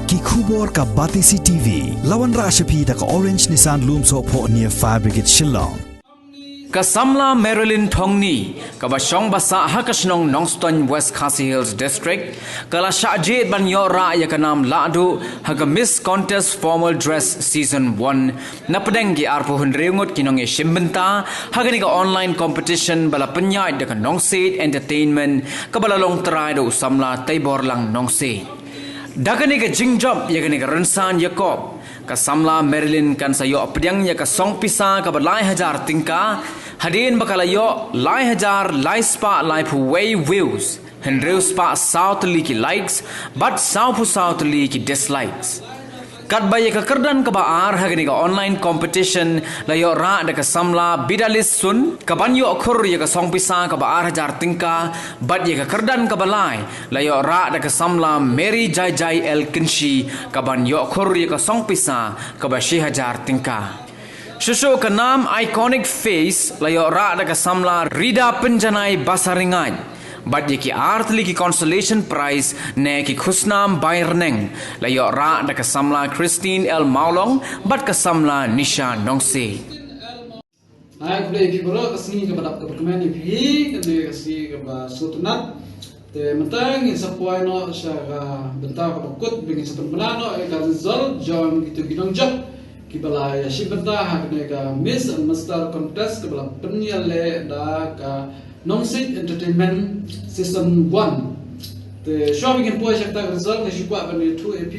ki khubor ka Batisi TV lawan ra shapi da ka Orange Nissan Lumso pho near Fire Brigade Shillong Kasamla Marilyn Thongni kabashong basa hakasnong Nongston West Khasi Hills District kala shajid ban yora yakanam ladu haga Miss Contest Formal Dress Season 1 napadengi arpo hunreungot kinong shimbenta hagani ka online competition bala penyai de Nongseed Entertainment kabalalong try do samla taibor lang Nongseed dagani ka jingjob yagani ka Rensan Yakob Kasamla Marilyn kan sayo apdyang ya ka song pisa ka balai hajar tingka hadin bakalayo lai hajar lai spa lai way views hendreu spa south ki likes but south ki dislikes kat baye ka kerdan ka baar hagani ka online competition layo ra da ka samla bidalis sun ka banyo akhur ya ka song pisa ka baar hajar tingka but ya ka kerdan ka balai layo ra da ka samla Mary Jai Jai El Kinshi ka banyo akhur ya ka song pisa ka bashi hajar tingka Shusho ka nam iconic face layo ra da ka samla Rida Penjanai Basaringan But ki artli ki consolation prize ne ki khusnam bairneng layo ra da kasamla Christine L Maulong but kasamla Nisha Nongse Hai kudai pi bolo kasni ka badap ka berkemen pi kene kasi ka ba sutunat te mentang in sapoi no sya ka benta ka bakut bingin satun benano e ka result John gitu ginong job ki bala ya shi benta ha kene ka Miss and Master Contest ka bala penyale da ka Nongseed Entertainment Season 1 te shopping in po siya ta result ni shikwa ban 2 AP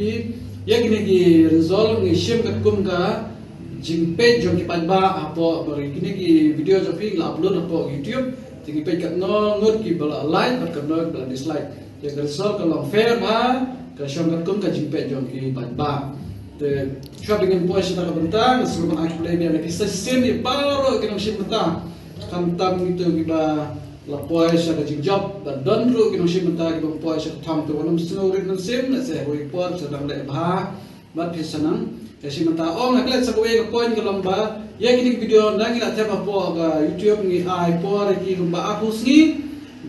yagni ki result ni shim kat kum ka jing page jom ki padba apo bari kini ki video jom pi la upload apo YouTube tingi page kat no ngot ki bala like bat kat no bala dislike ya result ka long fair ba ka shom kat kum ka jing page jom ki padba te shopping in po siya ta bentang sebelum aku play ni episode sim ni paro kinong shim bentang kamtam gitu kita lapoi sa ka job da don ru kinong shim ta ki bang poi sa tham to wanam snorit nan sim na se hoi por sa dang le bha mat pisanang ka shim ta ong aklet sa ko e coin ka lamba ya kini video nang ila thema po ga YouTube ni ai por ki lamba aku sngi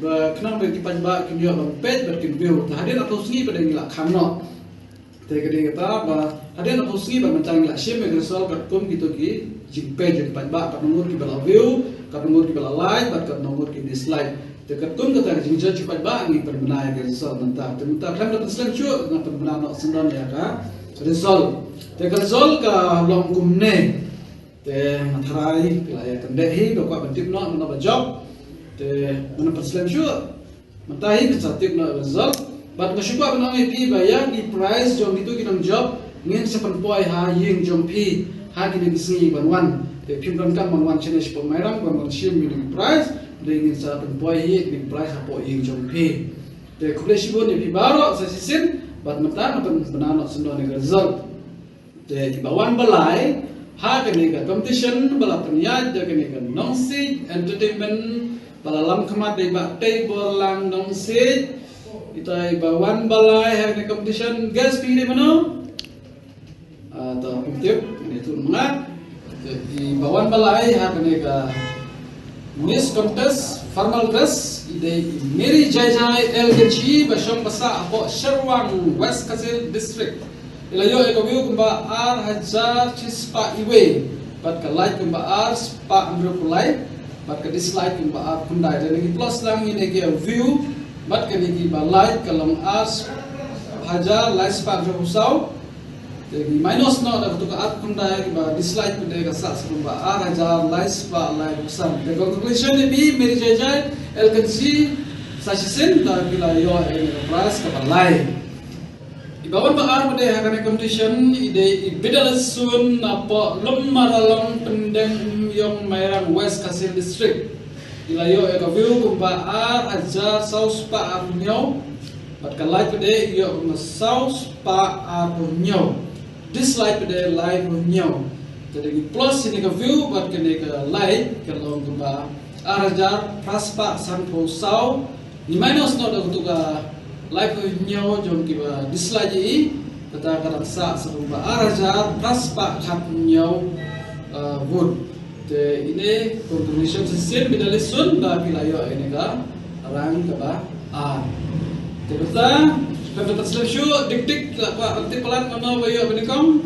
ba knang be ki panba ki yo bang page ber kin view ta hadin aku sngi pada ngila khamno te ka de ta ba hadin aku sngi ba mantang la shim me result ka kum gitu ki jing page ki panba ka nomor ki bala view kat nomor ki bala like bat kat nomor ki dislike te kat kum kata jing judge pat ba ngi per benai ke result menta te menta kham dat islam chu na per benai no sendan ya ka result te ka result ka long kum ne te matharai pila ya kan de hi ba kwa bantip no na ba job te mana per islam chu menta hi ka tip no result bat ka shukwa ba ngi pi ba ya di price jom itu ki nam job ngin sa pan poi ha ying jom pi ha ki ni singi ban wan te pimran kan man wan chene shpo mairam ban man shim ni price de ngin sa pen boy hi ni price apo ing jong pi te kuble shibo ni baro sa sisin bat mata pen banano sendo ni result te di bawan balai ha ke ni ka competition bala penyaj de ke ni ka Nongseed Entertainment bala lam khamat de ba table lang Nongseed itai bawan balai ha ke competition guest pi de mano atau tip ni tu mengat di bawan balai ha kene ka Miss Contest Formal Dress ide Mary Jai Jai El Kinshi basham basa apo Sherwang West Khasi District ilayo e ka view kumba ar hajar chispa iwe bat ka like kumba ar spa amro like bat ka dislike kumba ar kundai dan ni plus lang ini ke view bat ka ni ba like kalam ar hajar like spa amro usau jadi minus no da kutuka at kunda ba dislike kunde ka sa ba araja lies ba like sam the conclusion ni Mary Jai Jai El Kinshi sa sin da bila yo e price ka balai ibawan ba ar mude ha kana competition ide bidalas sun apo lumaralong pendeng yong Mairang West Khasi District bila yo e ka view kumba ar aja saus pa arnyo bat ka like de yo na saus pa arnyo dislike pada live nyaw jadi di plus ini ke view buat kene ke like kalau kita arajar praspa sampo sau di minus no da untuk live nyaw jom kita dislike i kata kadang sa serupa arajar praspa khat nyaw wood te ini conclusion sesin bidalisun da pilayo ini ka rang ka ba te betul Kan dapat selesu dik lah pak arti pelan mana bayo benikong.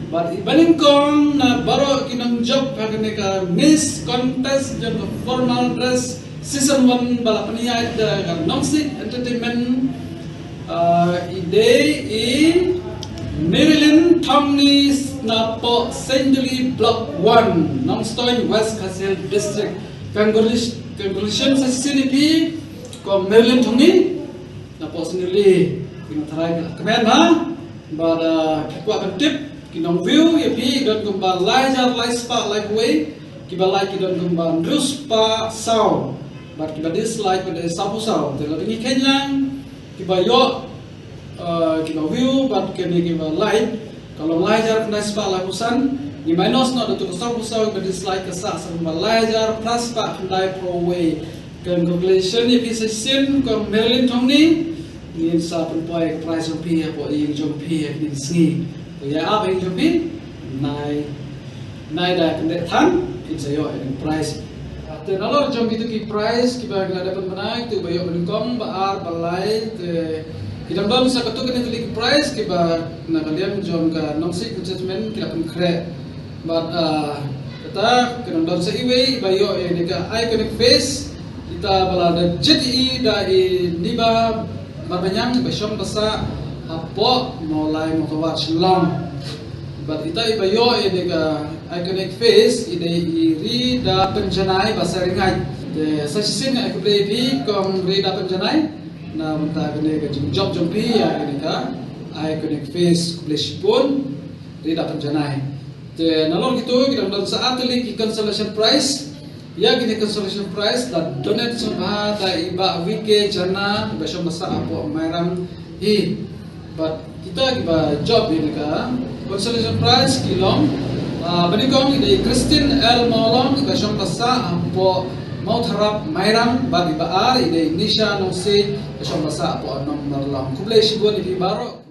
But ibalingkong na baro kinang job kagani ka Miss Contest jam formal dress season 1 balap niya ka Nongsik Entertainment ide i Marilyn Thongni na po Saint-Louis Block 1 Nongstoin West Khasi Hills District. Congratulations sa CCDP ko Marilyn Thongni na po Saint-Louis pinataray kamen ha bada kikwa kan tip kinong view yapi don kumba lajar lai spa like way kiba like don kumba drus pa sound but kiba dislike pada sapu sound telo ini kenyang kiba yo kiba view but kene kiba like kalau lajar kena spa like usan di minus no datu sapu sound kiba dislike kasa sama lajar plus pa kendai pro way congratulations yapi sesin ko Marilyn Thongni ni sa penpoy price rupi po yung jompi ni sngi ya apa yang jompi nai da kende than in sayo in price te nalor jompi tu ki price ki ba ngada dapat menai tu bayo menkom ba ar balai te kita belum sa katu kene ki price ki ba na kalian jom ka Nongsik Entertainment ki dapat kre but kata kena don sa iwe bayo ini ka iconic face kita balada jadi da niba mabanyang besyong basa apo mulai motowat shlong but ita ibayo edega iconic face ide iri da penjanai basa ringai de sasin aku play kong ri da penjanai na menta gene ga job jompi ya ini ka iconic face place pun ri da penjanai de nalong gitu kita dalam saat li consolation prize ya gini consolation prize da donate sama da iba wike jana besyong basa apo mairam hi but kita kiba job ini ka consolation prize kilong benikong ide Christine L Molong besyong basa apo mau harap mairam bagi ba ide Nisha Nongsi besyong basa apo nom narlang kublai sibon di baro